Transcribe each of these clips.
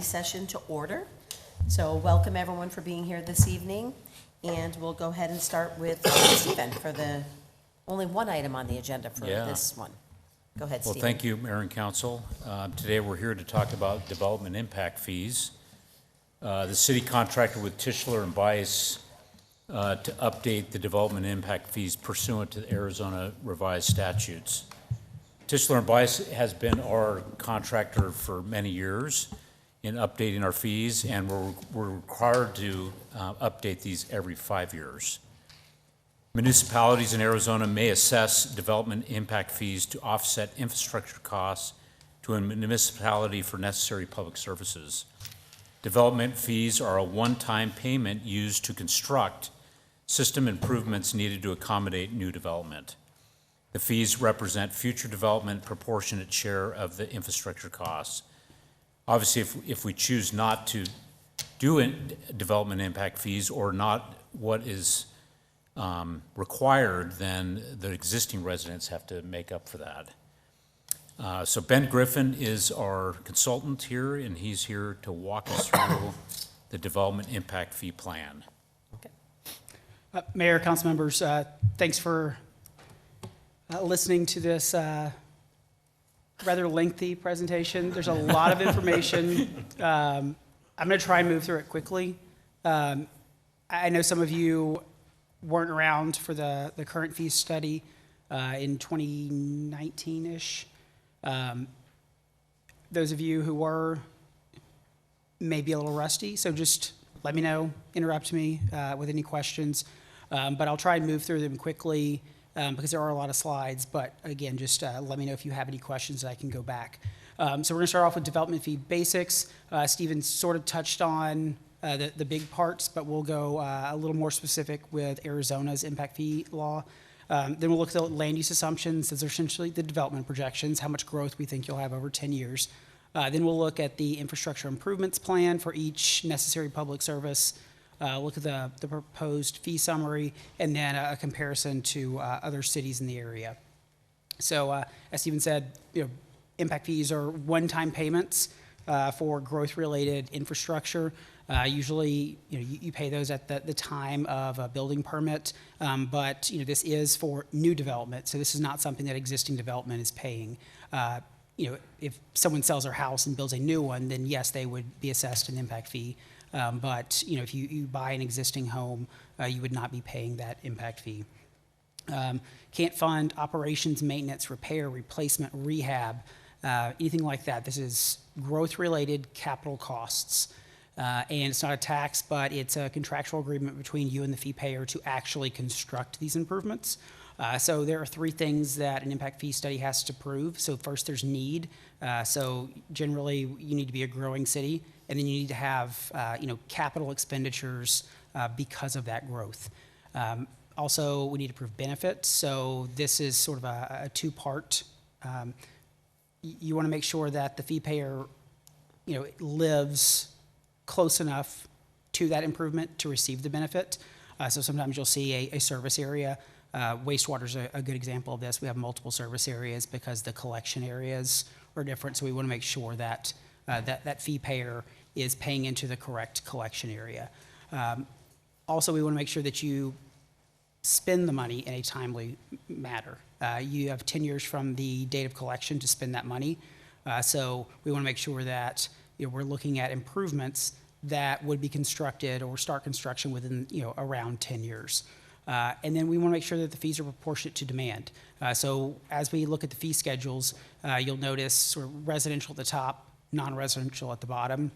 Session to order. So welcome everyone for being here this evening, and we'll go ahead and start with Stephen for the only one item on the agenda for this one. Go ahead, Stephen. Well, thank you, Mayor and Council. Today we're here to talk about development impact fees. The city contracted with Tischler and Bice to update the development impact fees pursuant to the Arizona revised statutes. Tischler and Bice has been our contractor for many years in updating our fees, and we're required to update these every 5 years. Municipalities in Arizona may assess development impact fees to offset infrastructure costs to a municipality for necessary public services. Development fees are a one-time payment used to construct system improvements needed to accommodate new development. The fees represent future development proportionate share of the infrastructure costs. Obviously, if we choose not to do development impact fees or not what is required, then the existing residents have to make up for that. So Ben Griffin is our consultant here, and he's here to walk us through the development impact fee plan. Okay. Mayor, council members, thanks for listening to this rather lengthy presentation. There's a lot of information. I'm going to try and move through it quickly. I know some of you weren't around for the current fee study in 2019-ish. Those of you who were may be a little rusty, so just let me know, interrupt me with any questions. But I'll try and move through them quickly because there are a lot of slides. But again, just let me know if you have any questions that I can go back. So we're going to start off with development fee basics. Stephen sort of touched on the big parts, but we'll go a little more specific with Arizona's impact fee law. Then we'll look at the land use assumptions. Those are essentially the development projections, how much growth we think you'll have over 10 years. Then we'll look at the infrastructure improvements plan for each necessary public service. Look at the proposed fee summary, and then a comparison to other cities in the area. So as Stephen said, impact fees are one-time payments for growth-related infrastructure. Usually, you pay those at the time of a building permit, but this is for new development, so this is not something that existing development is paying. If someone sells their house and builds a new one, then yes, they would be assessed an impact fee. But if you buy an existing home, you would not be paying that impact fee. Can't fund operations, maintenance, repair, replacement, rehab, anything like that. This is growth-related capital costs. And it's not a tax, but it's a contractual agreement between you and the fee payer to actually construct these improvements. So there are three things that an impact fee study has to prove. So first, there's need. So generally, you need to be a growing city, and then you need to have capital expenditures because of that growth. Also, we need to prove benefits. So this is sort of a two-part. You want to make sure that the fee payer, lives close enough to that improvement to receive the benefit. So sometimes you'll see a service area. Wastewater is a good example of this. We have multiple service areas because the collection areas are different. So we want to make sure that that fee payer is paying into the correct collection area. Also, we want to make sure that you spend the money in a timely manner. You have 10 years from the date of collection to spend that money. So we want to make sure that we're looking at improvements that would be constructed or start construction within around 10 years. And then we want to make sure that the fees are proportionate to demand. So as we look at the fee schedules, you'll notice sort of residential at the top, non-residential at the bottom.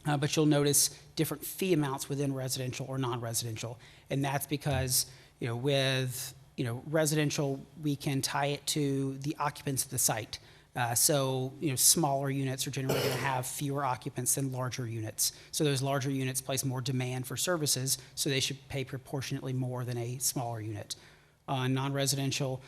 But you'll notice different fee amounts within residential or non-residential. And that's because with residential, we can tie it to the occupants of the site. So smaller units are generally going to have fewer occupants than larger units. So those larger units place more demand for services, so they should pay proportionately more than a smaller unit. On non-residential,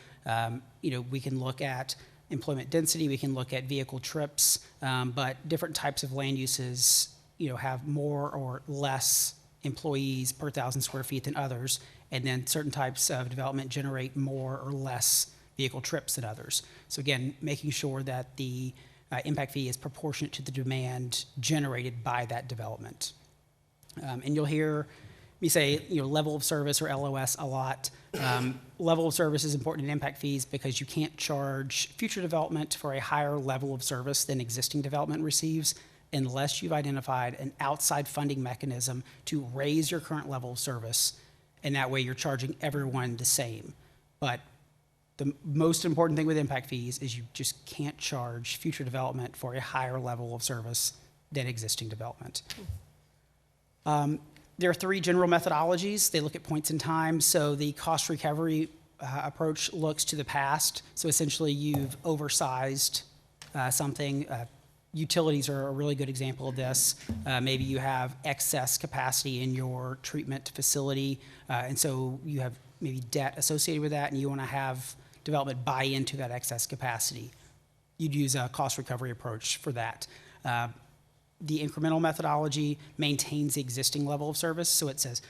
we can look at employment density, we can look at vehicle trips, but different types of land uses have more or less employees per 1,000 square feet than others, and then certain types of development generate more or less vehicle trips than others. So again, making sure that the impact fee is proportionate to the demand generated by that development. And you'll hear me say, level of service or LOS a lot. Level of service is important in impact fees because you can't charge future development for a higher level of service than existing development receives unless you've identified an outside funding mechanism to raise your current level of service, and that way you're charging everyone the same. But the most important thing with impact fees is you just can't charge future development for a higher level of service than existing development. There are 3 general methodologies. They look at points in time. So the cost recovery approach looks to the past. So essentially you've oversized something. Utilities are a really good example of this. Maybe you have excess capacity in your treatment facility, and so you have maybe debt associated with that, and you want to have development buy into that excess capacity. You'd use a cost recovery approach for that. The incremental methodology maintains the existing level of service, so it says,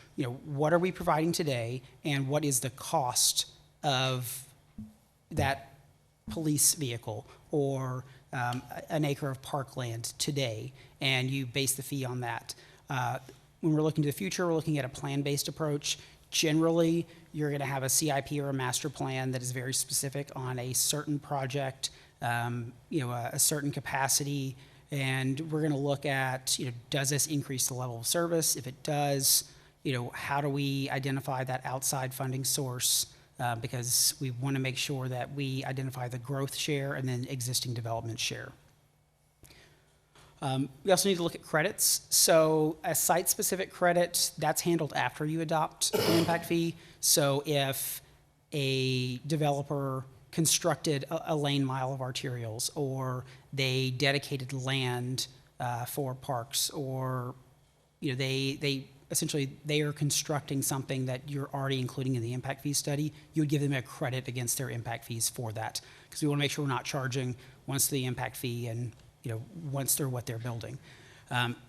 what are we providing today, and what is the cost of that police vehicle or an acre of parkland today, and you base the fee on that. When we're looking to the future, we're looking at a plan-based approach. Generally, you're going to have a CIP or a master plan that is very specific on a certain project, a certain capacity, and we're going to look at, does this increase the level of service? If it does, how do we identify that outside funding source? Because we want to make sure that we identify the growth share and then existing development share. We also need to look at credits. So a site-specific credit, that's handled after you adopt an impact fee. So if a developer constructed a lane mile of arterials, or they dedicated land for parks, or they essentially they are constructing something that you're already including in the impact fee study, you would give them a credit against their impact fees for that, because we want to make sure we're not charging once the impact fee and once they're what they're building.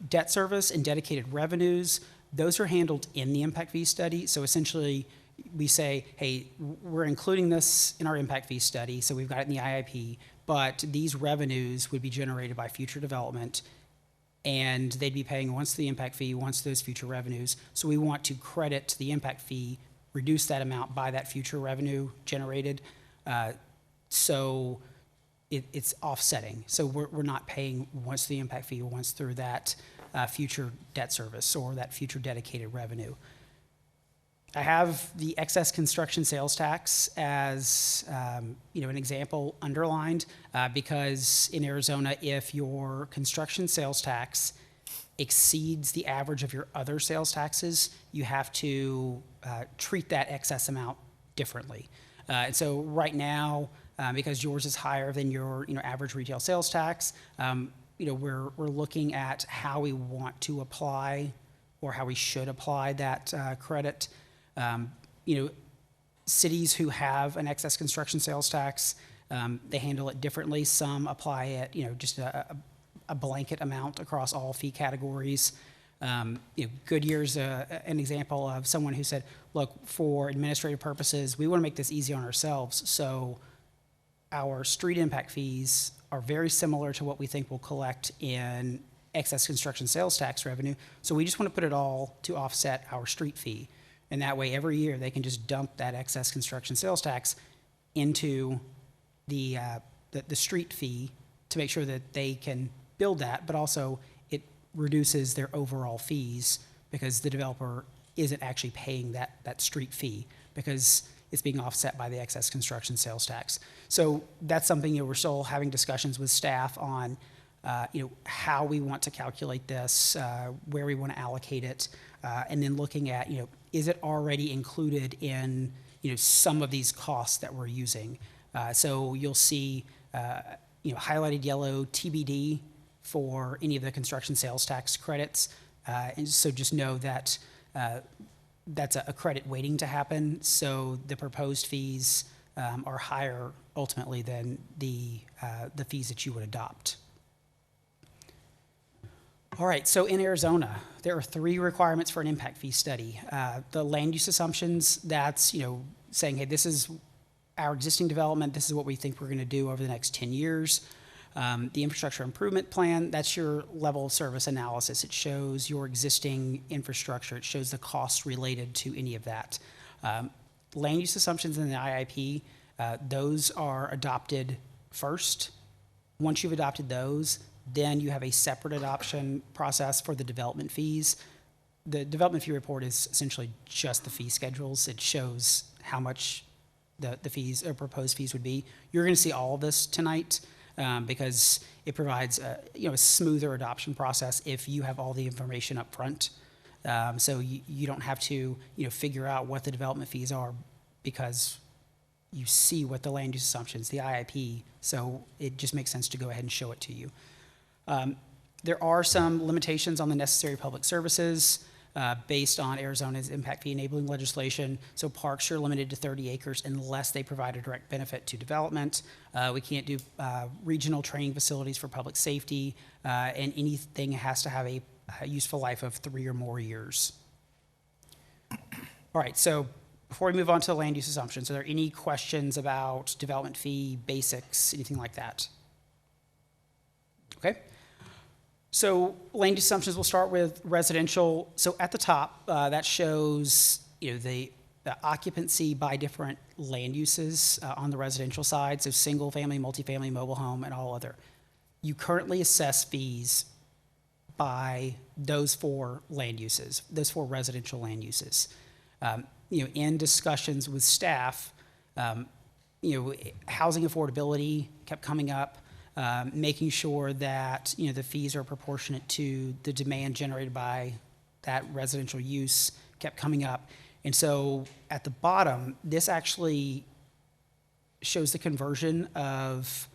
Debt service and dedicated revenues, those are handled in the impact fee study. So essentially we say, hey, we're including this in our impact fee study, so we've got it in the IIP, but these revenues would be generated by future development, and they'd be paying once the impact fee, once those future revenues. So we want to credit the impact fee, reduce that amount by that future revenue generated, so it's offsetting. So we're not paying once the impact fee, once through that future debt service or that future dedicated revenue. I have the excess construction sales tax as an example underlined because in Arizona, if your construction sales tax exceeds the average of your other sales taxes, you have to treat that excess amount differently. And so right now, because yours is higher than your average retail sales tax, we're looking at how we want to apply or how we should apply that credit. Cities who have an excess construction sales tax, they handle it differently. Some apply it, just a blanket amount across all fee categories. Goodyear's an example of someone who said, look, for administrative purposes, we want to make this easy on ourselves. So our street impact fees are very similar to what we think we'll collect in excess construction sales tax revenue. So we just want to put it all to offset our street fee. And that way, every year, they can just dump that excess construction sales tax into the street fee to make sure that they can build that, but also it reduces their overall fees because the developer isn't actually paying that street fee because it's being offset by the excess construction sales tax. So that's something we're still having discussions with staff on, how we want to calculate this, where we want to allocate it, and then looking at, is it already included in, some of these costs that we're using? So you'll see, highlighted yellow TBD for any of the construction sales tax credits. And so just know that that's a credit waiting to happen. So the proposed fees are higher ultimately than the fees that you would adopt. All right, so in Arizona, there are 3 requirements for an impact fee study. The land use assumptions, that's, saying, hey, this is our existing development, this is what we think we're gonna do over the next 10 years. The infrastructure improvement plan, that's your level of service analysis. It shows your existing infrastructure. It shows the costs related to any of that. Land use assumptions in the IIP, those are adopted first. Once you've adopted those, then you have a separate adoption process for the development fees. The development fee report is essentially just the fee schedules. It shows how much the fees or proposed fees would be. You're going to see all of this tonight because it provides a smoother adoption process if you have all the information up front. So you don't have to figure out what the development fees are because you see what the land use assumptions, the IIP, so it just makes sense to go ahead and show it to you. There are some limitations on the necessary public services based on Arizona's impact fee enabling legislation. So parks are limited to 30 acres unless they provide a direct benefit to development. We can't do regional training facilities for public safety, and anything has to have a useful life of 3 or more years. All right, so before we move on to land use assumptions, are there any questions about development fee basics, anything like that? Okay. So land use assumptions, we'll start with residential. So at the top, that shows the occupancy by different land uses on the residential side, so single family, multifamily, mobile home, and all other. You currently assess fees by those 4 land uses, those 4 residential land uses. In discussions with staff, housing affordability kept coming up. Making sure that the fees are proportionate to the demand generated by that residential use kept coming up. And so at the bottom, this actually shows the conversion of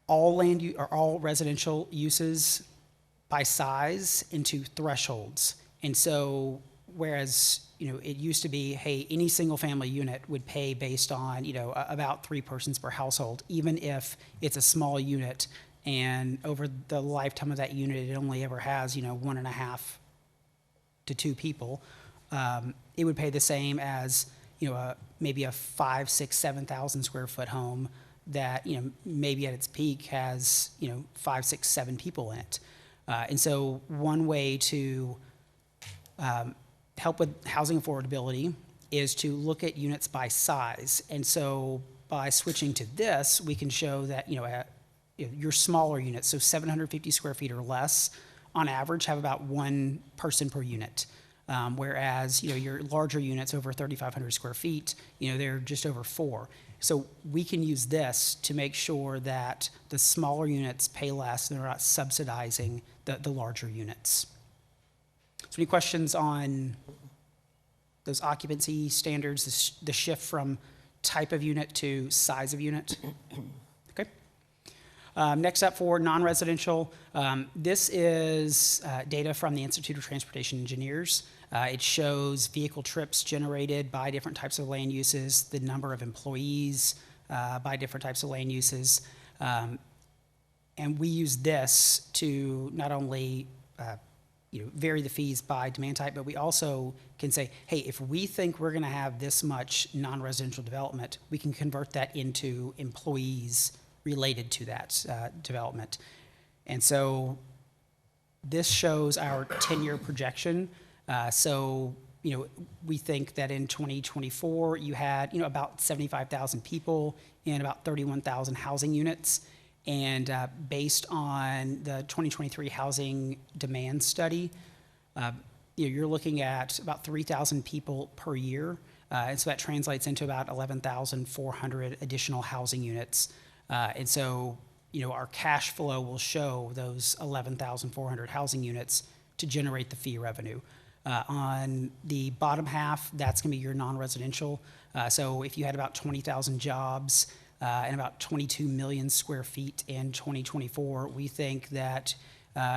all residential uses by size into thresholds. And so whereas it used to be, hey, any single family unit would pay based on, about 3 persons per household, even if it's a small unit and over the lifetime of that unit, it only ever has, 1.5 to 2 people. It would pay the same as, maybe a 5, 6, 7,000 square foot home that, maybe at its peak has, 5, 6, 7 people in it. And so one way to help with housing affordability is to look at units by size. And so by switching to this, we can show that, your smaller units, so 750 square feet or less, on average have about 1 person per unit. Whereas, your larger units over 3,500 square feet, they're just over 4. So we can use this to make sure that the smaller units pay less and they're not subsidizing the larger units. So any questions on those occupancy standards, the shift from type of unit to size of unit? Okay. Next up for non-residential, this is data from the Institute of Transportation Engineers. It shows vehicle trips generated by different types of land uses, the number of employees by different types of land uses. And we use this to not only vary the fees by demand type, but we also can say, hey, if we think we're going to have this much non-residential development, we can convert that into employees related to that development. And so this shows our 10-year projection. We think that in 2024, you had, about 75,000 people and about 31,000 housing units. And based on the 2023 housing demand study, you're looking at about 3,000 people per year. And so that translates into about 11,400 additional housing units. And so, our cash flow will show those 11,400 housing units to generate the fee revenue. On the bottom half, that's going to be your non-residential. So if you had about 20,000 jobs, and about 22 million square feet in 2024, we think that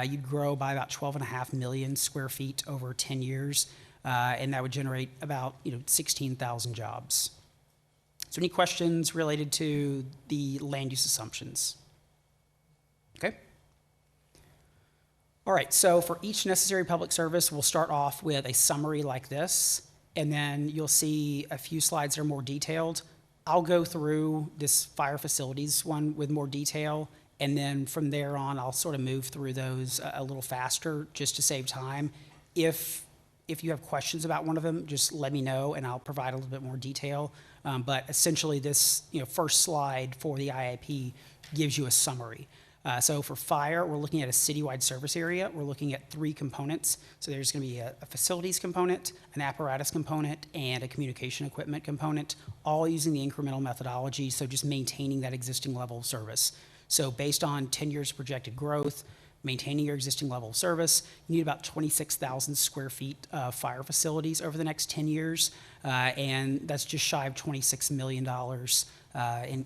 you'd grow by about 12.5 million square feet over 10 years, and that would generate about 16,000 jobs. So any questions related to the land use assumptions? Okay. All right, so for each necessary public service, we'll start off with a summary like this, and then you'll see a few slides that are more detailed. I'll go through this fire facilities one with more detail, and then from there on, I'll sort of move through those a little faster just to save time. If you have questions about one of them, just let me know and I'll provide a little bit more detail. But essentially this, first slide for the IIP gives you a summary. So for fire, we're looking at a citywide service area. We're looking at 3 components. So there's going to be a facilities component, an apparatus component, and a communication equipment component, all using the incremental methodology, so just maintaining that existing level of service. So based on 10 years of projected growth, maintaining your existing level of service, you need about 26,000 square feet of fire facilities over the next 10 years, and that's just shy of $26 million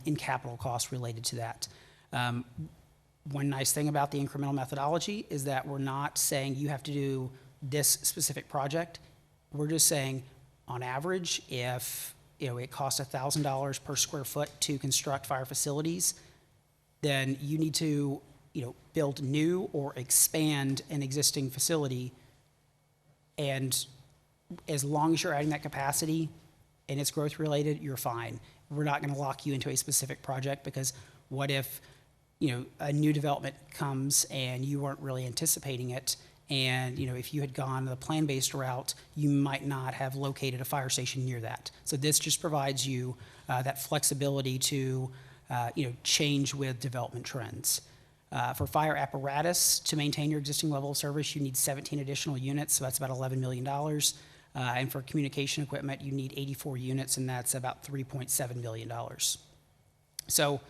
in capital costs related to that. One nice thing about the incremental methodology is that we're not saying you have to do this specific project. We're just saying, on average, if it costs $1,000 per square foot to construct fire facilities, then you need to build new or expand an existing facility. And as long as you're adding that capacity and it's growth related, you're fine. We're not going to lock you into a specific project, because what if a new development comes and you weren't really anticipating it, and if you had gone the plan-based route, you might not have located a fire station near that. So this just provides you that flexibility to change with development trends. For fire apparatus, to maintain your existing level of service, you need 17 additional units, so that's about $11 million. And for communication equipment, you need 84 units, and that's about $3.7 million. So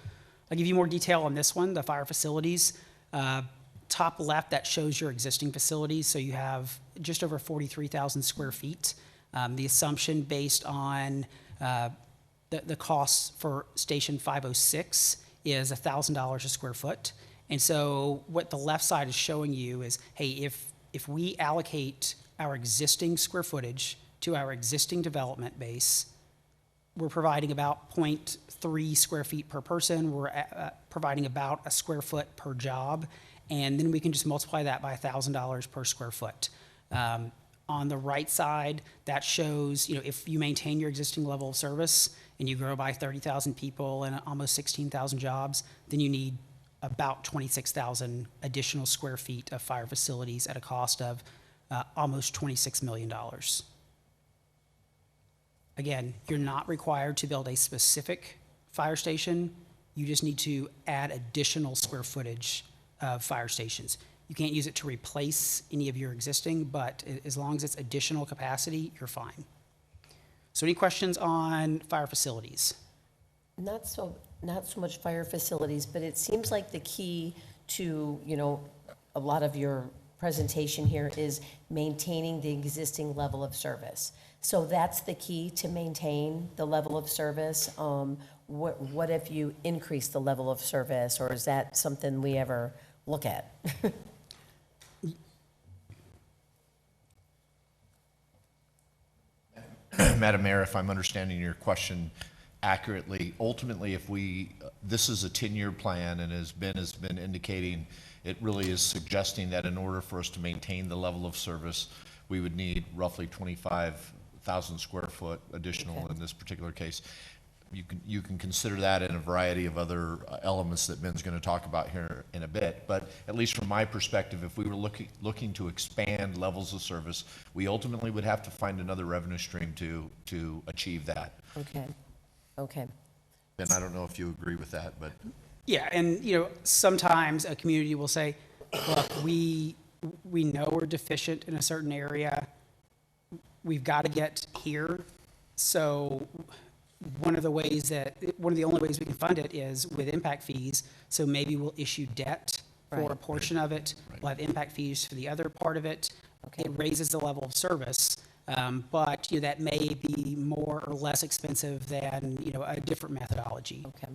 I'll give you more detail on this one, the fire facilities. Top left, that shows your existing facilities. So you have just over 43,000 square feet. The assumption based on the costs for Station 506 is $1,000 a square foot. And so what the left side is showing you is, hey, if we allocate our existing square footage to our existing development base, we're providing about 0.3 square feet per person. We're providing about a square foot per job. And then we can just multiply that by $1,000 per square foot. On the right side, that shows, if you maintain your existing level of service and you grow by 30,000 people and almost 16,000 jobs, then you need about 26,000 additional square feet of fire facilities at a cost of almost $26 million. Again, you're not required to build a specific fire station. You just need to add additional square footage of fire stations. You can't use it to replace any of your existing, but as long as it's additional capacity, you're fine. So any questions on fire facilities? Not so much fire facilities, but it seems like the key to, a lot of your presentation here is maintaining the existing level of service. So that's the key to maintain the level of service. What if you increase the level of service, or is that something we ever look at? Madam Mayor, if I'm understanding your question accurately, ultimately, this is a 10-year plan, and as Ben has been indicating, it really is suggesting that in order for us to maintain the level of service, we would need roughly 25,000 square foot additional in this particular case. You can consider that in a variety of other elements that Ben's going to talk about here in a bit. But at least from my perspective, if we were looking to expand levels of service, we ultimately would have to find another revenue stream to achieve that. Okay. Ben, I don't know if you agree with that, but. Yeah, and sometimes a community will say, look, we know we're deficient in a certain area. We've got to get here. So one of the only ways we can fund it is with impact fees. So maybe we'll issue debt for a portion of it. Right. We'll have impact fees for the other part of it. Okay. It raises the level of service, but that may be more or less expensive than a different methodology. Okay.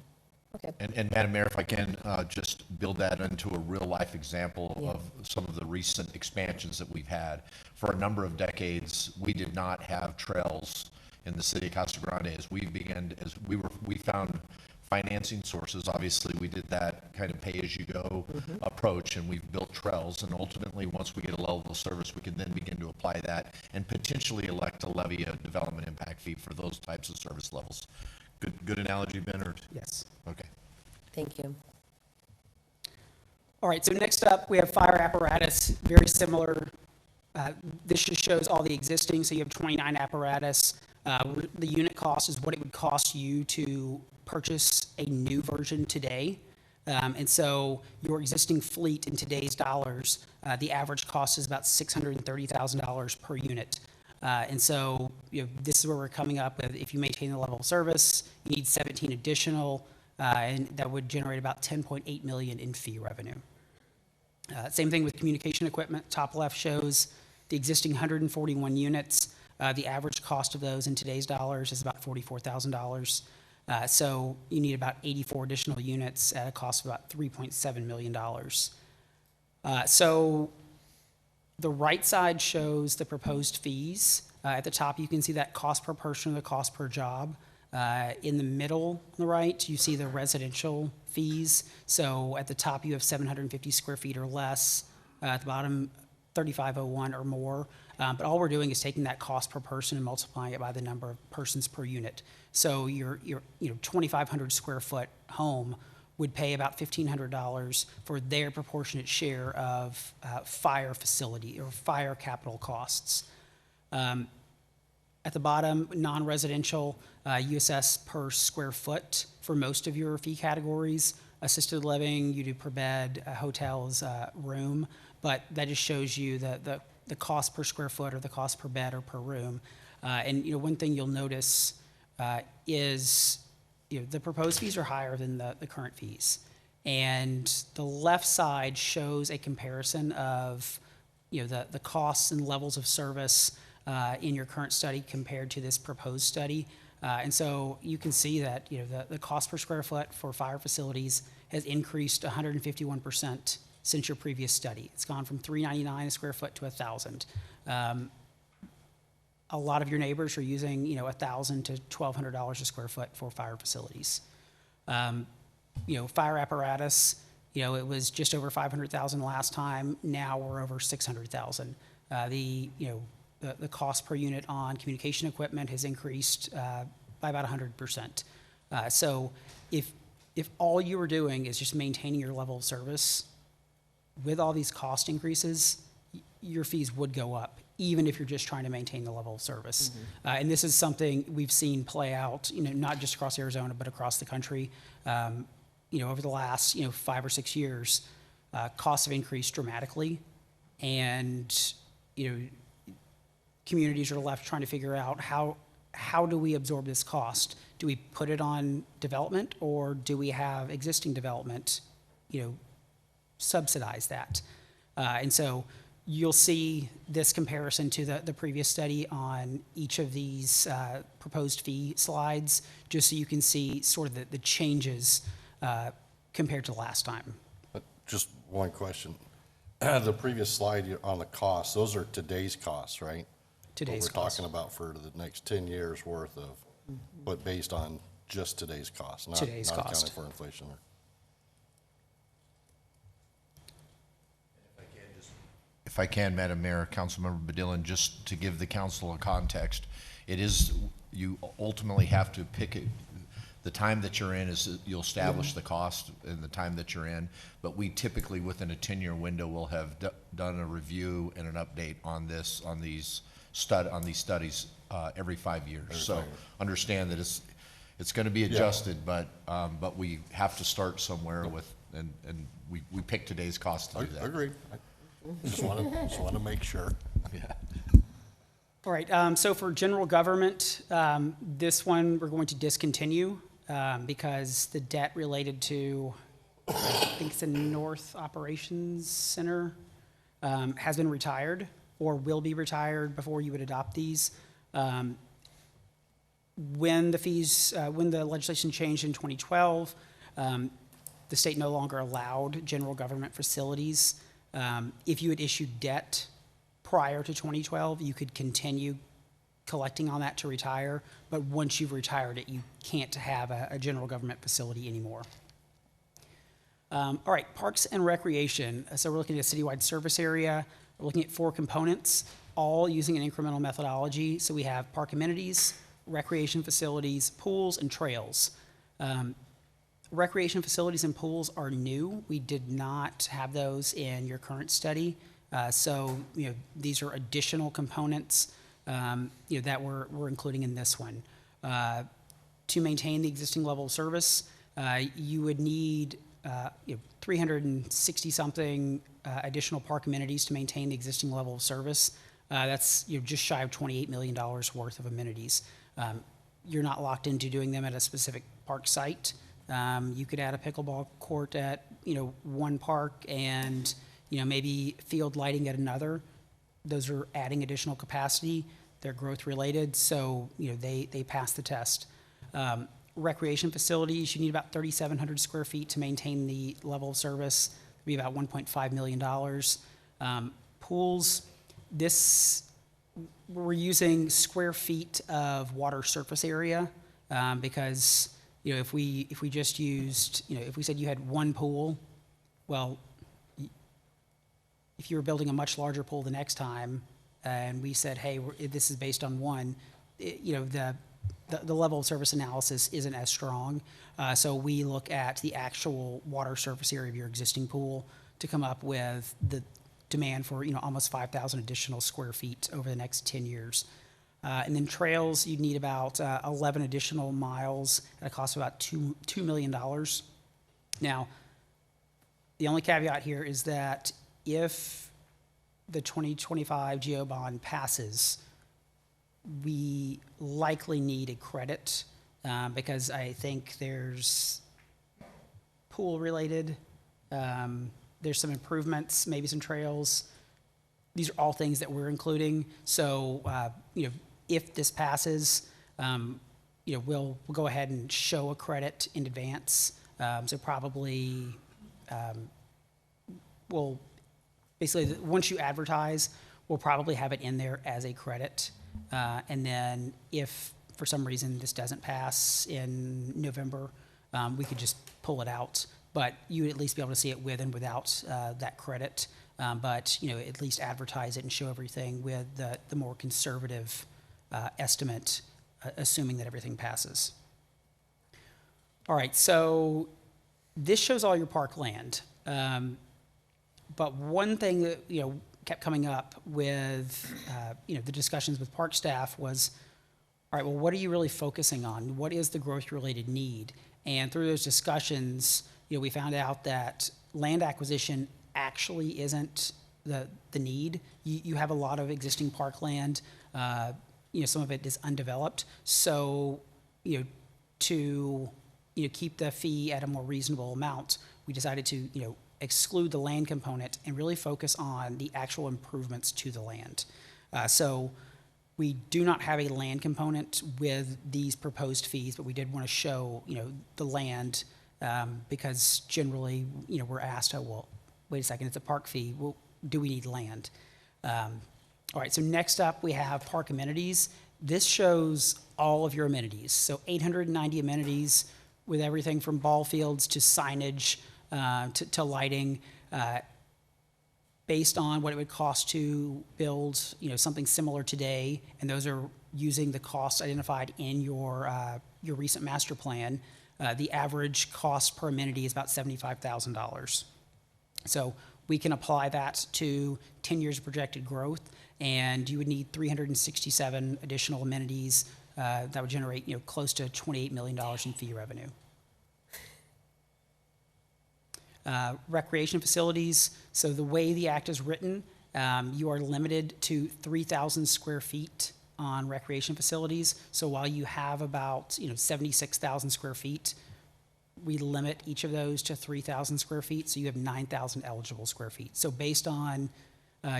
And Madam Mayor, if I can just build that into a real-life example of some of the recent expansions that we've had. For a number of decades, we did not have trails in the city of Casa Grande. We found financing sources. Obviously, we did that kind of pay-as-you-go approach, and we've built trails. And ultimately, once we get a level of service, we can then begin to apply that and potentially elect to levy a development impact fee for those types of service levels Good analogy, Ben, or, Yes. okay. Thank you. All right, so next up, we have fire apparatus, very similar. This just shows all the existing, so you have 29 apparatus. The unit cost is what it would cost you to purchase a new version today. And so your existing fleet in today's dollars, the average cost is about $630,000 per unit. And so, this is where we're coming up with, if you maintain the level of service, you need 17 additional, and that would generate about 10.8 million in fee revenue. Same thing with communication equipment. Top left shows the existing 141 units. The average cost of those in today's dollars is about $44,000. So you need about 84 additional units at a cost of about $3.7 million. So the right side shows the proposed fees. At the top, you can see that cost per person or the cost per job. In the middle, on the right, you see the residential fees. So at the top, you have 750 square feet or less. At the bottom, 3501 or more. But all we're doing is taking that cost per person and multiplying it by the number of persons per unit. So your 2,500 square foot home would pay about $1,500 for their proportionate share of fire facility or fire capital costs. At the bottom, non-residential, USS per square foot for most of your fee categories. Assisted living, you do per bed, hotels, room, but that just shows you the cost per square foot or the cost per bed or per room. And one thing you'll notice is the proposed fees are higher than the current fees. And the left side shows a comparison of the costs and levels of service in your current study compared to this proposed study. And so you can see that the cost per square foot for fire facilities has increased 151% since your previous study. It's gone from $399 a square foot to $1,000. A lot of your neighbors are using $1,000 to $1,200 a square foot for fire facilities. Fire apparatus, it was just over 500,000 last time. Now we're over 600,000. The cost per unit on communication equipment has increased by about 100%. So if all you were doing is just maintaining your level of service, with all these cost increases, your fees would go up, even if you're just trying to maintain the level of service. And this is something we've seen play out, not just across Arizona, but across the country. Over the last 5 or 6 years, costs have increased dramatically, and communities are left trying to figure out how do we absorb this cost? Do we put it on development, or do we have existing development, subsidize that? And so you'll see this comparison to the previous study on each of these proposed fee slides, just so you can see sort of the changes compared to last time. Just one question. The previous slide on the costs, those are today's costs, right? Today's What we're costs. talking about for the next 10 years worth of, but based on just today's cost, not Today's not cost. accounting for inflation. If I can, Madam Mayor, Councilmember Badillan, just to give the council a context, it is, you ultimately have to pick it. The time that you're in is, you'll establish the cost in the time that you're in, but we typically, within a 10-year window, will have done a review and an update on these studies every 5 years. So understand that it's going to be adjusted, but we have to start somewhere with, and we picked today's cost to do that. Agreed. Just want to make sure. Yeah. All right, so for general government, this one we're going to discontinue because the debt related to, I think it's the North Operations Center, has been retired or will be retired before you would adopt these. When the legislation changed in 2012, the state no longer allowed general government facilities. If you had issued debt prior to 2012, you could continue collecting on that to retire, but once you've retired it, you can't have a general government facility anymore. All right, parks and recreation. So we're looking at a citywide service area. We're looking at 4 components, all using an incremental methodology. So we have park amenities, recreation facilities, pools, and trails. Recreation facilities and pools are new. We did not have those in your current study. So, these are additional components, that we're including in this one. To maintain the existing level of service, you would need, 360-something additional park amenities to maintain the existing level of service. That's, just shy of $28 million worth of amenities. You're not locked into doing them at a specific park site. You could add a pickleball court at, one park and, maybe field lighting at another. Those are adding additional capacity. They're growth related, so, they pass the test. Recreation facilities, you need about 3,700 square feet to maintain the level of service. It'd be about $1.5 million. Pools, we're using square feet of water surface area, because, if we just used, if we said you had one pool, well, if you were building a much larger pool the next time, and we said, hey, this is based on one, the level of service analysis isn't as strong. So we look at the actual water surface area of your existing pool to come up with the demand for, almost 5,000 additional square feet over the next 10 years. And then trails, you'd need about 11 additional miles at a cost of about $2 million. Now, the only caveat here is that if the 2025 GO bond passes, we likely need a credit, because I think there's pool-related, there's some improvements, maybe some trails. These are all things that we're including. So, if this passes, we'll go ahead and show a credit in advance. So probably, we'll basically, once you advertise, we'll probably have it in there as a credit. And then if for some reason this doesn't pass in November, we could just pull it out. But you would at least be able to see it with and without that credit. But, at least advertise it and show everything with the more conservative estimate, assuming that everything passes. All right, so this shows all your park land. But one thing that, kept coming up with, the discussions with park staff was, all right, well, what are you really focusing on? What is the growth-related need? And through those discussions, we found out that land acquisition actually isn't the need. You have a lot of existing parkland. Some of it is undeveloped. So, to keep the fee at a more reasonable amount, we decided to exclude the land component and really focus on the actual improvements to the land. So we do not have a land component with these proposed fees, but we did want to show the land, because generally we're asked, oh well, wait a second, it's a park fee. Well, do we need land? All right, so next up we have park amenities. This shows all of your amenities. So 890 amenities with everything from ball fields to signage to lighting, based on what it would cost to build something similar today. And those are using the costs identified in your recent master plan. The average cost per amenity is about $75,000. So we can apply that to 10 years of projected growth, and you would need 367 additional amenities that would generate close to $28 million in fee revenue. Recreation facilities, so the way the act is written, you are limited to 3,000 square feet on recreation facilities. So while you have about 76,000 square feet, we limit each of those to 3,000 square feet, so you have 9,000 eligible square feet. So based on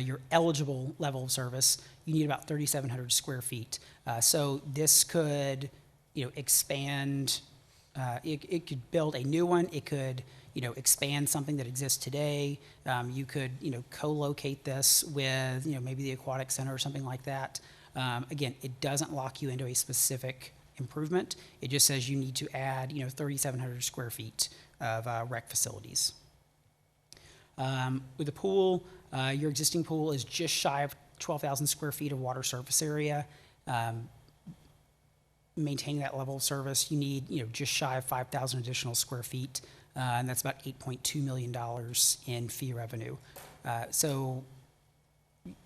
your eligible level of service, you need about 3,700 square feet. So this could, expand. It could build a new one. It could, expand something that exists today. You could, co-locate this with, maybe the aquatic center or something like that. Again, it doesn't lock you into a specific improvement. It just says you need to add, 3,700 square feet of rec facilities. With the pool, your existing pool is just shy of 12,000 square feet of water surface area. maintain that level of service, you need, just shy of 5,000 additional square feet, and that's about $8.2 million in fee revenue. So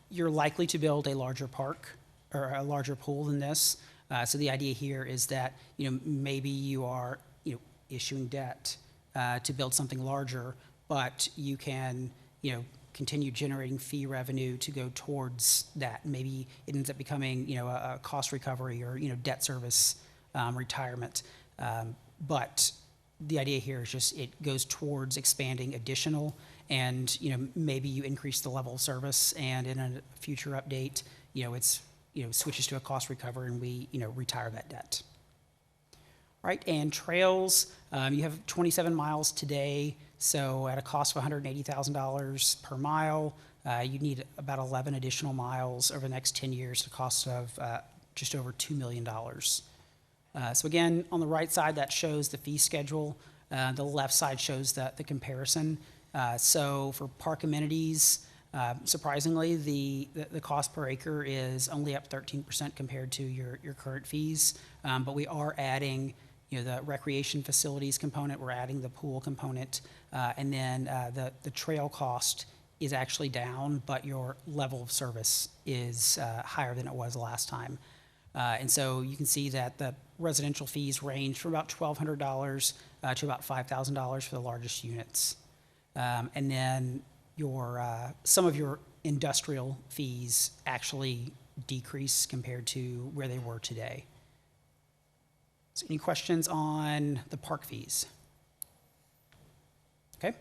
you're likely to build a larger park or a larger pool than this. So the idea here is that, maybe you are, issuing debt to build something larger, but you can, continue generating fee revenue to go towards that. Maybe it ends up becoming, a cost recovery or, debt service retirement. But the idea here is just it goes towards expanding additional, and, maybe you increase the level of service, and in a future update, it's, switches to a cost recovery, and we, retire that debt. Right, and trails, you have 27 miles today, so at a cost of $180,000 per mile, you need about 11 additional miles over the next 10 years at a cost of just over $2 million. So again, on the right side, that shows the fee schedule. The left side shows the comparison. So for park amenities, surprisingly, the cost per acre is only up 13% compared to your current fees, but we are adding the recreation facilities component, we're adding the pool component, and then the trail cost is actually down, but your level of service is higher than it was last time. And so you can see that the residential fees range from about $1,200 to about $5,000 for the largest units. And then some of your industrial fees actually decrease compared to where they were today. So any questions on the park fees? Okay.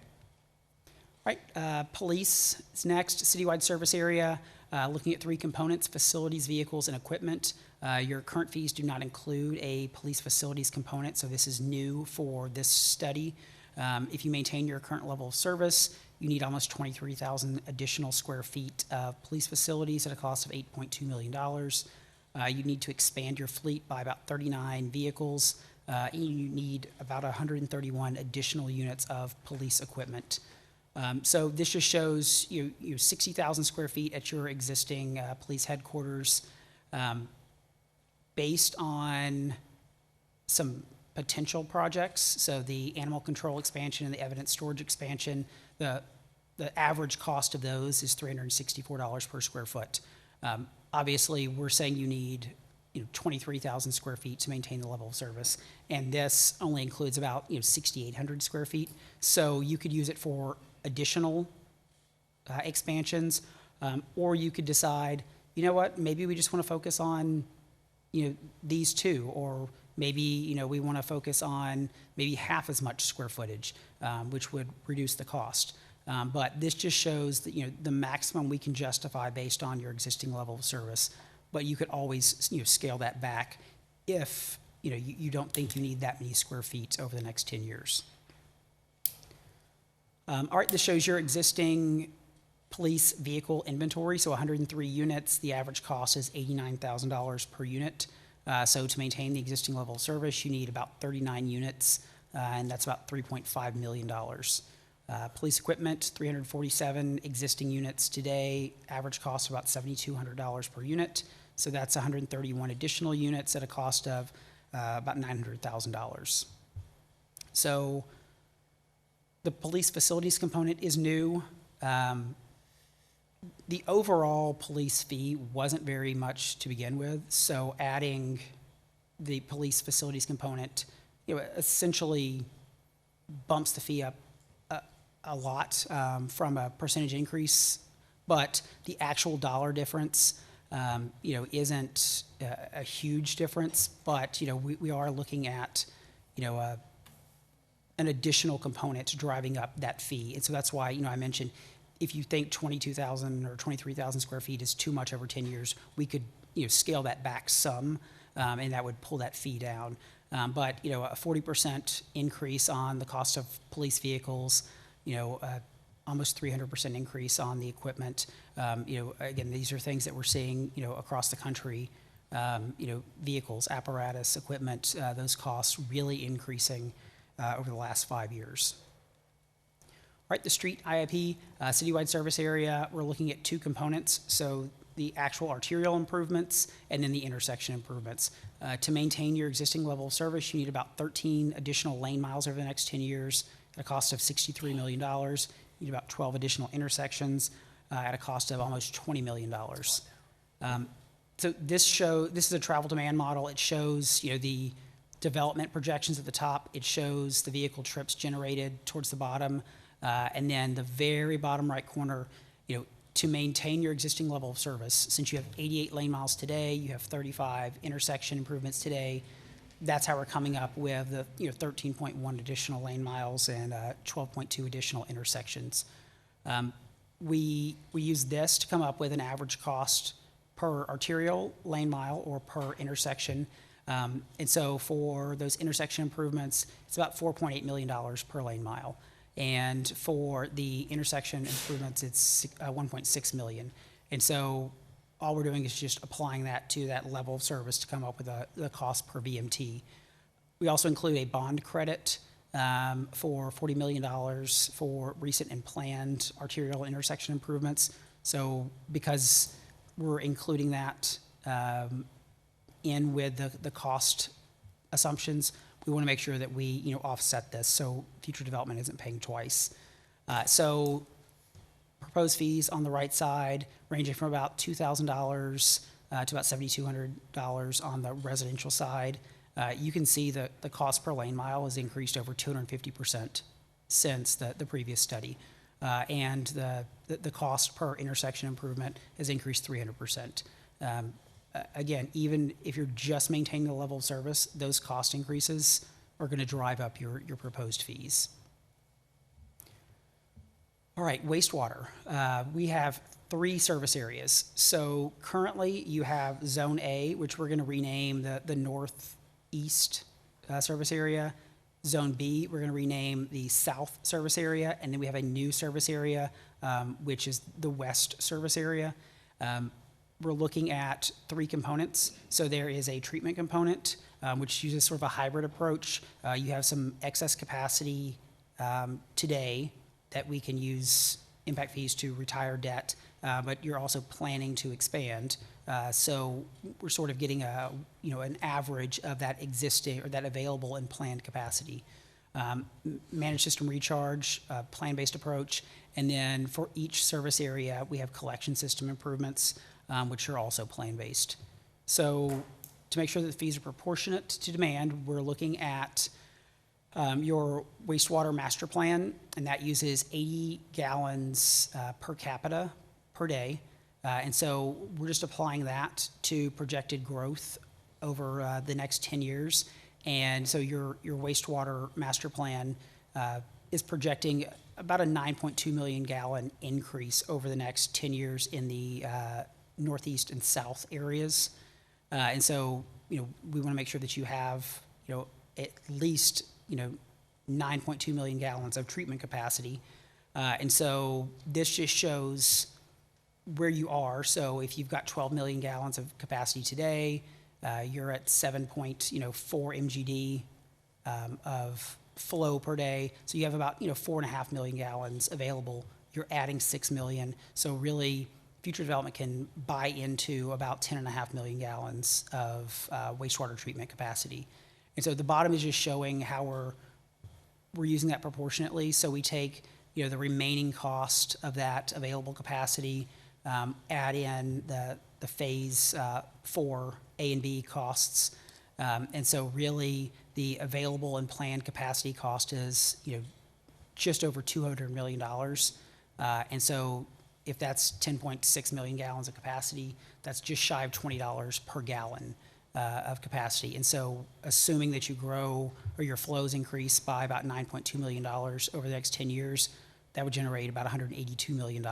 All right, police is next, citywide service area, looking at three components: facilities, vehicles, and equipment. Your current fees do not include a police facilities component, so this is new for this study. If you maintain your current level of service, you need almost 23,000 additional square feet of police facilities at a cost of $8.2 million. You need to expand your fleet by about 39 vehicles. And you need about 131 additional units of police equipment. So this just shows you 60,000 square feet at your existing police headquarters. Based on some potential projects, so the animal control expansion and the evidence storage expansion, the average cost of those is $364 per square foot. Obviously, we're saying you need 23,000 square feet to maintain the level of service, and this only includes about 6,800 square feet. So you could use it for additional expansions, or you could decide, what, maybe we just want to focus on these two, or maybe we want to focus on maybe half as much square footage, which would reduce the cost. But this just shows that the maximum we can justify based on your existing level of service. But you could always scale that back if you don't think you need that many square feet over the next 10 years. All right, this shows your existing police vehicle inventory. So 103 units. The average cost is $89,000 per unit. So to maintain the existing level of service, you need about 39 units, and that's about $3.5 million. Police equipment, 347 existing units today, average cost of about $7,200 per unit. So that's 131 additional units at a cost of about $900,000. So the police facilities component is new. The overall police fee wasn't very much to begin with, so adding the police facilities component, essentially bumps the fee up a lot from a percentage increase, but the actual dollar difference, isn't a huge difference. But we are looking at, an additional component driving up that fee, and so that's why I mentioned if you think 22,000 or 23,000 square feet is too much over 10 years, we could scale that back some, and that would pull that fee down. But a 40% increase on the cost of police vehicles, almost 300% increase on the equipment. Again, these are things that we're seeing, across the country. Vehicles, apparatus, equipment, those costs really increasing over the last 5 years. All right, the street IIP, citywide service area, we're looking at two components. So the actual arterial improvements and then the intersection improvements. To maintain your existing level of service, you need about 13 additional lane miles over the next 10 years at a cost of $63 million. You need about 12 additional intersections at a cost of almost $20 million. So this is a travel demand model. It shows, the development projections at the top. It shows the vehicle trips generated towards the bottom. And then the very bottom right corner, to maintain your existing level of service, since you have 88 lane miles today, you have 35 intersection improvements today, that's how we're coming up with the 13.1 additional lane miles and 12.2 additional intersections. We use this to come up with an average cost per arterial lane mile or per intersection. And so for those intersection improvements, it's about $4.8 million per lane mile. And for the intersection improvements, it's 1.6 million. And so all we're doing is just applying that to that level of service to come up with the cost per VMT. We also include a bond credit for $40 million for recent and planned arterial intersection improvements. So because we're including that in with the cost assumptions, we want to make sure that we offset this so future development isn't paying twice. So proposed fees on the right side ranging from about $2,000 to about $7,200 on the residential side. You can see that the cost per lane mile has increased over 250% since the previous study. And the cost per intersection improvement has increased 300%. Again, even if you're just maintaining the level of service, those cost increases are going to drive up your proposed fees. All right, wastewater. We have 3 service areas. So currently you have Zone A, which we're going to rename the Northeast service area. Zone B, we're going to rename the South service area. And then we have a new service area, which is the West service area. We're looking at 3 components. So there is a treatment component, which uses sort of a hybrid approach. You have some excess capacity today that we can use impact fees to retire debt, but you're also planning to expand. So we're sort of getting an average of that existing or that available and planned capacity. Managed system recharge, plan-based approach, and then for each service area, we have collection system improvements, which are also plan-based. So to make sure that the fees are proportionate to demand, we're looking at your wastewater master plan, and that uses 80 gallons per capita per day. And so we're just applying that to projected growth over the next 10 years. And so your wastewater master plan is projecting about a 9.2 million gallon increase over the next 10 years in the Northeast and South areas. And so, we want to make sure that you have, at least, 9.2 million gallons of treatment capacity. And so this just shows where you are. So if you've got 12 million gallons of capacity today, you're at 7.4 MGD of flow per day. So you have about 4.5 million gallons available. You're adding 6 million. So really, future development can buy into about 10.5 million gallons of wastewater treatment capacity. And so the bottom is just showing how we're using that proportionately. So we take the remaining cost of that available capacity, add in the phase 4 A and B costs, and so really the available and planned capacity cost is just over $200 million. And so if that's 10.6 million gallons of capacity, that's just shy of $20 per gallon of capacity. And so assuming that you grow or your flows increase by about $9.2 million over the next 10 years, that would generate about $182 million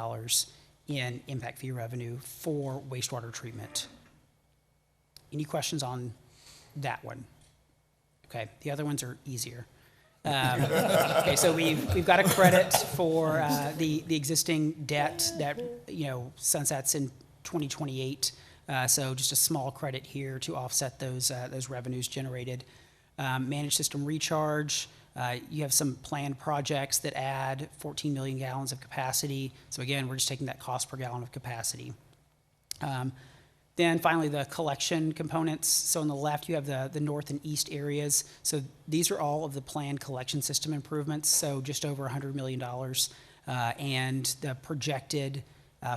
in impact fee revenue for wastewater treatment. Any questions on that one? Okay, the other ones are easier. Okay, so we've got a credit for the existing debt that sunsets in 2028. So just a small credit here to offset those revenues generated. Managed system recharge. You have some planned projects that add 14 million gallons of capacity. So again, we're just taking that cost per gallon of capacity. Then finally, the collection components. So on the left, you have the north and east areas. So these are all of the planned collection system improvements, so just over $100 million. And the projected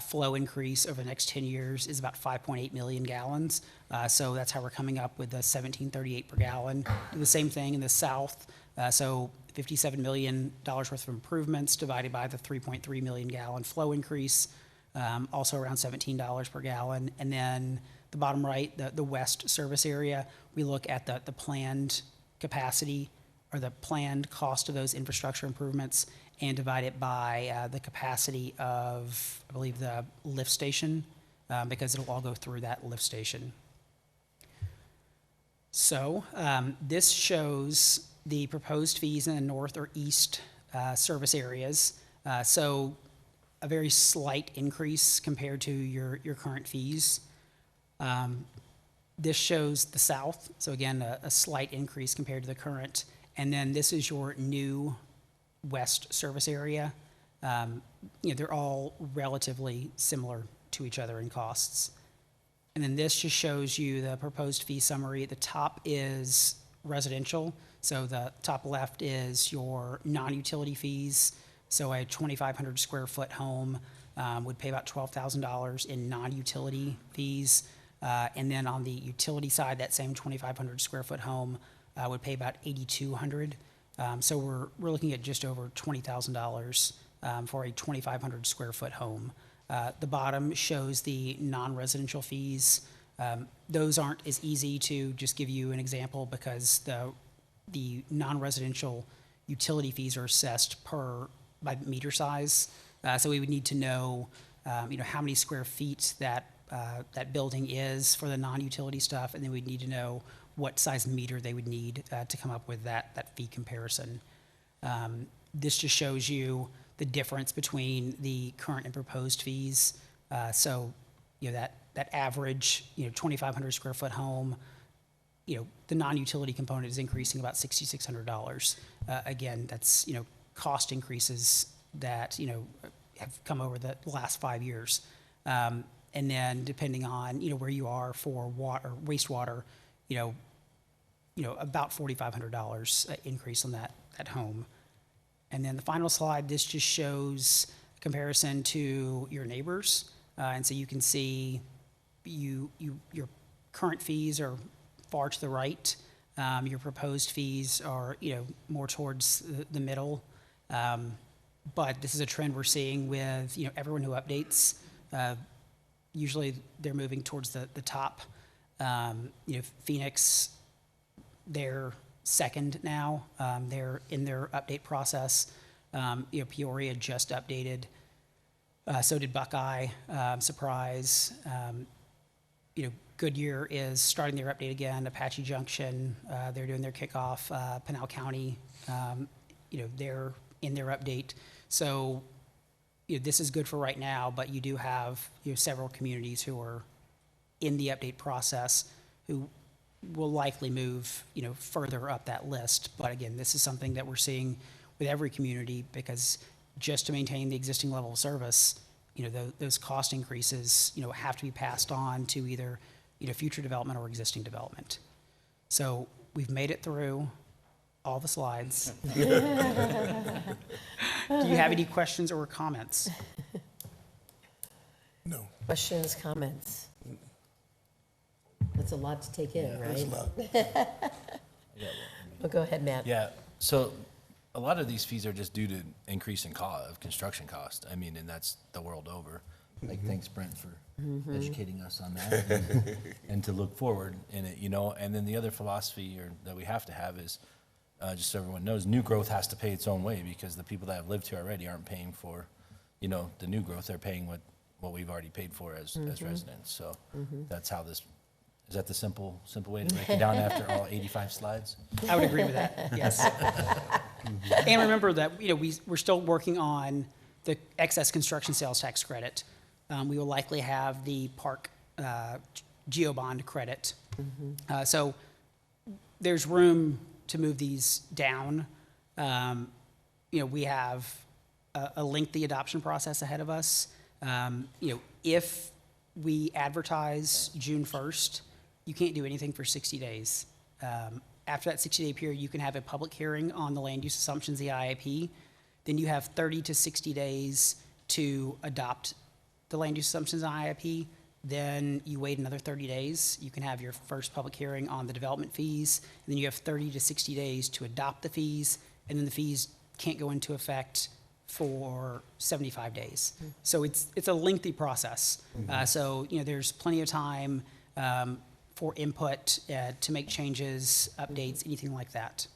flow increase over the next 10 years is about 5.8 million gallons. So that's how we're coming up with the 1738 per gallon. Do the same thing in the south. So $57 million worth of improvements divided by the 3.3 million gallon flow increase. Also around $17 per gallon. And then the bottom right, the west service area, we look at the planned capacity or the planned cost of those infrastructure improvements and divide it by the capacity of, I believe, the lift station, because it'll all go through that lift station. So this shows the proposed fees in the north or east service areas. So a very slight increase compared to your current fees. This shows the south, so again, a slight increase compared to the current. And then this is your new west service area. They're all relatively similar to each other in costs. And then this just shows you the proposed fee summary. At the top is residential. So the top left is your non-utility fees. So a 2,500 square foot home would pay about $12,000 in non-utility fees. And then on the utility side, that same 2,500 square foot home would pay about $8,200. So we're looking at just over $20,000 for a 2,500 square foot home. The bottom shows the non-residential fees. Those aren't as easy to just give you an example because the non-residential utility fees are assessed by meter size. So we would need to know, how many square feet that building is for the non-utility stuff, and then we'd need to know what size meter they would need to come up with that fee comparison. This just shows you the difference between the current and proposed fees. So, that average, 2,500 square foot home, the non-utility component is increasing about $6,600. Again, that's, cost increases that, have come over the last 5 years. And then depending on, where you are for water, wastewater, about $4,500 increase on that home. And then the final slide, this just shows a comparison to your neighbors. And so you can see your current fees are far to the right. Your proposed fees are, more towards the middle. But this is a trend we're seeing with, everyone who updates. Usually they're moving towards the top. Phoenix, they're second now. They're in their update process. Peoria just updated. So did Buckeye. Surprise. Goodyear is starting their update again. Apache Junction, they're doing their kickoff. Pinal County, they're in their update. So this is good for right now, but you do have several communities who are in the update process who will likely move further up that list. But again, this is something that we're seeing with every community because just to maintain the existing level of service, those cost increases have to be passed on to either future development or existing development. So we've made it through all the slides. Do you have any questions or comments? No. Questions, comments? That's a lot to take in, right? That's not. Well, go ahead, Matt. Yeah, so a lot of these fees are just due to increase in cost, of construction cost. I mean, and that's the world over. Like, thanks Brent for educating us on that and to look forward in it, And then the other philosophy that we have to have is, just so everyone knows, new growth has to pay its own way because the people that have lived here already aren't paying for, the new growth. They're paying what we've already paid for as residents. So that's how this. Is that the simple way to break it down after all 85 slides? I would agree with that, yes. And remember that, we're still working on the excess construction sales tax credit. We will likely have the park geobond credit. So there's room to move these down. We have a lengthy adoption process ahead of us. If we advertise June 1st. You can't do anything for 60 days. After that 60-day period, you can have a public hearing on the land use assumptions, the IIP. Then you have 30 to 60 days to adopt the land use assumptions and IIP. Then you wait another 30 days. You can have your first public hearing on the development fees. And then you have 30 to 60 days to adopt the fees. And then the fees can't go into effect for 75 days. So it's a lengthy process. So, there's plenty of time for input to make changes, updates, anything like that.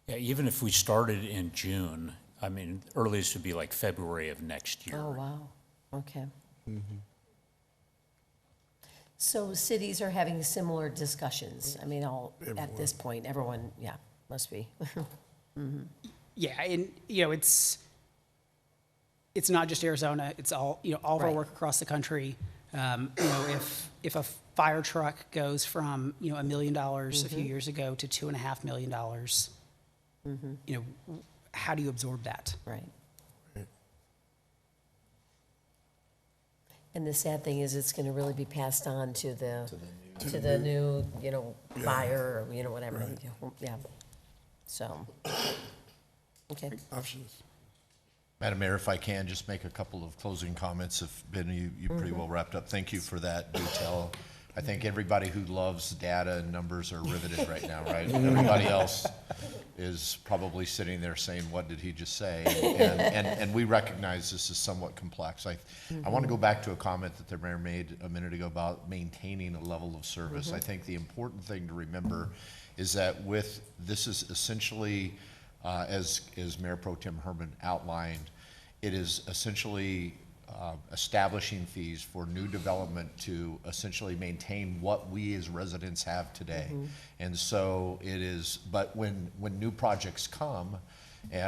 Yeah, even if we started in June, I mean, earliest would be like February of next year. Oh, wow, okay. So cities are having similar discussions. I mean, at this point, everyone, yeah, must be. Yeah, and, it's not just Arizona, it's all, all of our Right. work across the country. If a fire truck goes from, $1 million a few years ago to $2.5 million, how do you absorb that? Right. And the sad thing is, it's going to really be passed on to the new, buyer, or, whatever. Yeah. So, okay. Options. Madam Mayor, if I can, just make a couple of closing comments. If, Ben, you pretty well wrapped up. Thank you for that detail. I think everybody who loves data and numbers are riveted right now, right? Everybody else is probably sitting there saying, what did he just say? And we recognize this is somewhat complex. I want to go back to a comment that the mayor made a minute ago about maintaining a level of service. I think the important thing to remember is that this is essentially, as Mayor Pro Tem Herman outlined, it is essentially establishing fees for new development to essentially maintain what we as residents have today. And so it is, but when new projects come,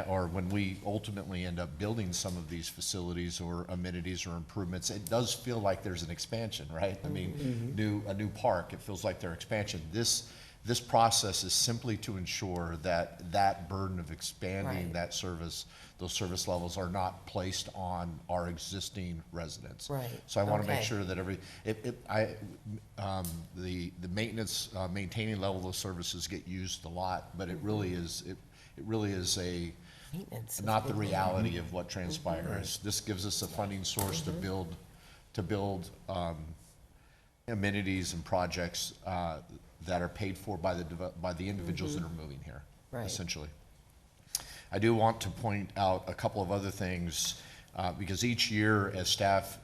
or when we ultimately end up building some of these facilities or amenities or improvements, it does feel like there's an expansion, right? I mean, a new park, it feels like their expansion. This process is simply to ensure that that burden of expanding Right. that service, those service levels are not placed on our existing residents. Right. So I want to make Okay. sure that the maintenance, maintaining level of services get used a lot, but it really is, it really is Maintenance. not the reality of what transpires. This gives us a funding source to build amenities and projects that are paid for by the individuals that are moving here, Right. essentially. I do want to point out a couple of other things, because each year as staff,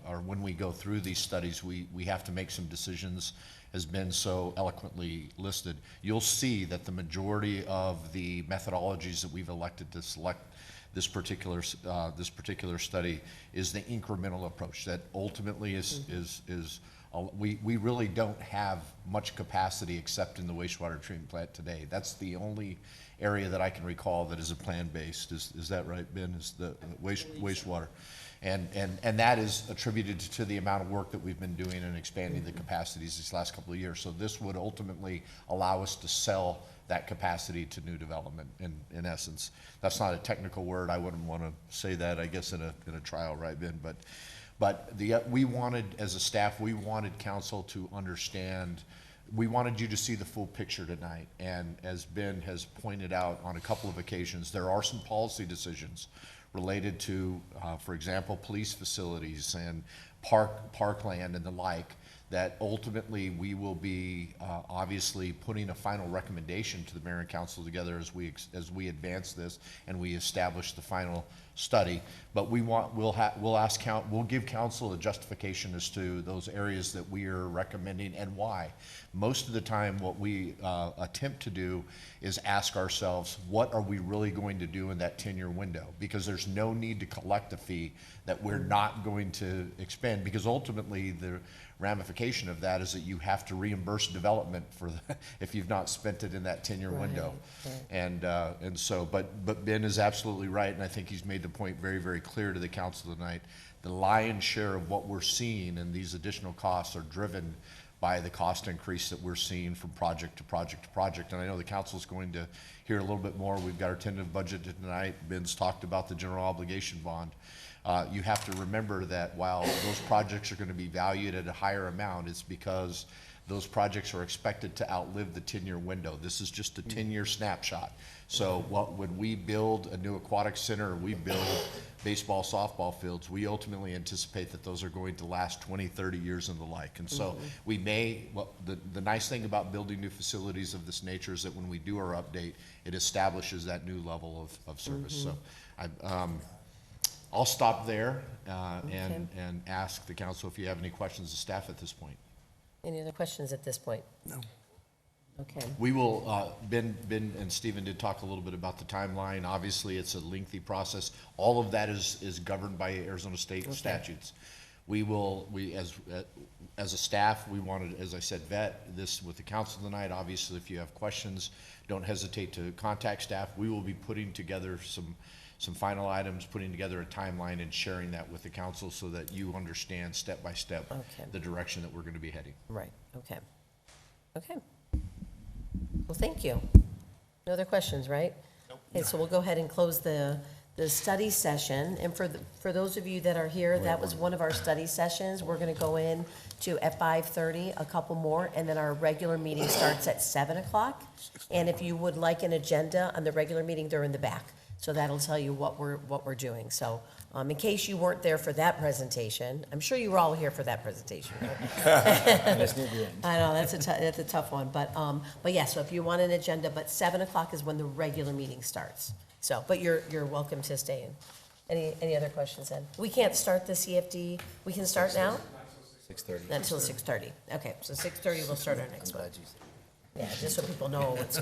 or when we go through these studies, we have to make some decisions, has been so eloquently listed. You'll see that the majority of the methodologies that we've elected to select this particular study is the incremental approach that ultimately is we really don't have much capacity except in the wastewater treatment plant today. That's the only area that I can recall that is a plan-based. Is that right, Ben? Is the wastewater? And that is attributed to the amount of work that we've been doing in expanding the capacities these last couple of years. So this would ultimately allow us to sell that capacity to new development in essence. That's not a technical word. I wouldn't want to say that, I guess, in a trial, right, Ben? But we wanted, as a staff, we wanted council to understand, we wanted you to see the full picture tonight. And as Ben has pointed out on a couple of occasions, there are some policy decisions related to, for example, police facilities and parkland and the like, that ultimately we will be obviously putting a final recommendation to the mayor and council together as we advance this and we establish the final study. But we'll give council a justification as to those areas that we are recommending and why. Most of the time, what we attempt to do is ask ourselves, what are we really going to do in that 10-year window? Because there's no need to collect a fee that we're not going to expend, because ultimately the ramification of that is that you have to reimburse development if you've not spent it in that 10-year window. Right. And so, but Ben is absolutely right, and I think he's made the point very, very clear to the council tonight. The lion's share of what we're seeing and these additional costs are driven by the cost increase that we're seeing from project to project to project. And I know the council's going to hear a little bit more. We've got our tentative budget tonight. Ben's talked about the general obligation bond. You have to remember that while those projects are going to be valued at a higher amount, it's because those projects are expected to outlive the 10-year window. This is just a 10-year snapshot. So when we build a new aquatic center, or we build baseball, softball fields, we ultimately anticipate that those are going to last 20, 30 years and the like. And so we may, well, the nice thing about building new facilities of this nature is that when we do our update, it establishes that new level of service. So I'll stop there and ask the council if you have any questions of staff at this point. Any other questions at this point? No. Okay. We will, Ben and Stephen did talk a little bit about the timeline. Obviously, it's a lengthy process. All of that is governed by Arizona state statutes. We as a staff, we wanted, as I said, vet this with the council tonight. Obviously, if you have questions, don't hesitate to contact staff. We will be putting together some final items, putting together a timeline and sharing that with the council so that you understand step by step the direction that we're going to be heading. Right, okay. Okay. Well, thank you. No other questions, right? Nope. Okay, so we'll go ahead and close the study session. And for those of you that are here, that was one of our study sessions. We're going to go in to at 5:30, a couple more, and then our regular meeting starts at 7 o'clock. And if you would like an agenda on the regular meeting, they're in the back. So that'll tell you what we're doing. So in case you weren't there for that presentation, I'm sure you were all here for that presentation, right? I know, that's a tough one, but yeah, so if you want an agenda, but 7 o'clock is when the regular meeting starts. So, but you're welcome to stay in. Any other questions, Ed? We can't start the CFD, we can start now? 6:30. Not until 6:30. Okay, so 6:30 we'll start our next one. Glad you said. Yeah, just so people know what's